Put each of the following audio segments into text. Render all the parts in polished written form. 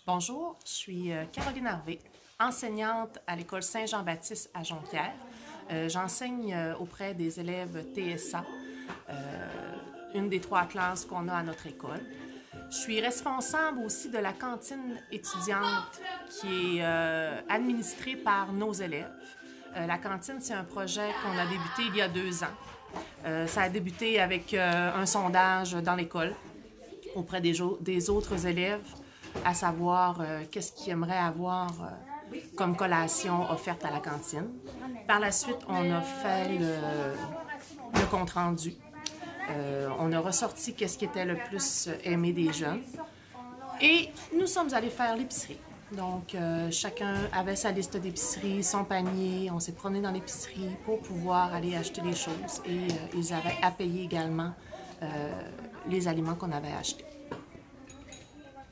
Bonjour, je suis Caroline Harvey, enseignante à l'école Saint-Jean-Baptiste à Jonquière. J'enseigne auprès des élèves TSA, une des 3 classes qu'on a à notre école. Je suis responsable aussi de la cantine étudiante qui est administrée par nos élèves. La cantine, c'est un projet qu'on a débuté il y a 2 ans. Ça a débuté avec un sondage dans l'école auprès des autres élèves, à savoir qu'est-ce qu'ils aimeraient avoir comme collation offerte à la cantine. Par la suite, on a fait le compte-rendu. On a ressorti qu'est-ce qui était le plus aimé des jeunes. Et nous sommes allés faire l'épicerie. Donc, chacun avait sa liste d'épicerie, son panier. On s'est promené dans l'épicerie pour pouvoir aller acheter les choses. Et ils avaient à payer également les aliments qu'on avait achetés.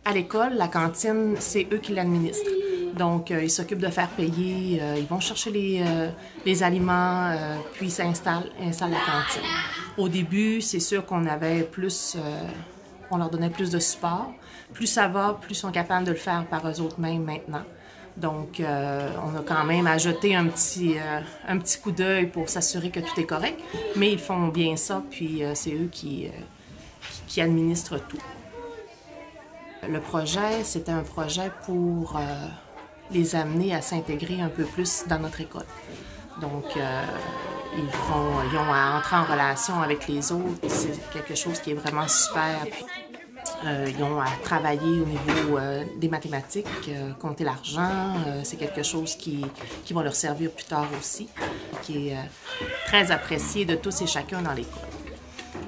À l'école, la cantine, c'est eux qui l'administrent. Donc, ils s'occupent de faire payer, ils vont chercher les aliments, puis ils installent la cantine. Au début, c'est sûr qu'on avait plus, on leur donnait plus de support. Plus ça va, plus ils sont capables de le faire par eux-mêmes maintenant. Donc, on a quand même à jeter un petit coup d'œil pour s'assurer que tout est correct. Mais ils font bien ça, puis c'est eux qui administrent tout. Le projet, c'était un projet pour les amener à s'intégrer un peu plus dans notre école. Donc, ils ont à entrer en relation avec les autres. C'est quelque chose qui est vraiment super. Ils ont à travailler au niveau des mathématiques, compter l'argent. C'est quelque chose qui va leur servir plus tard aussi, qui est très apprécié de tous et chacun dans l'école.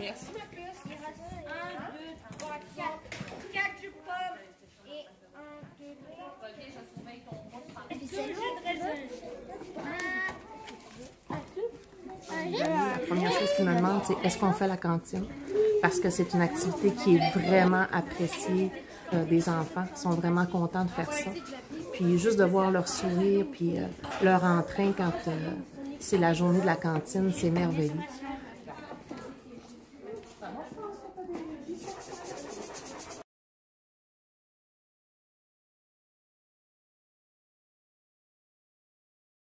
Merci. La première chose qu'ils me demandent, c'est est-ce qu'on fait la cantine? Parce que c'est une activité qui est vraiment appréciée des enfants. Ils sont vraiment contents de faire ça. Puis juste de voir leur sourire, puis leur entrain quand c'est la journée de la cantine, c'est merveilleux.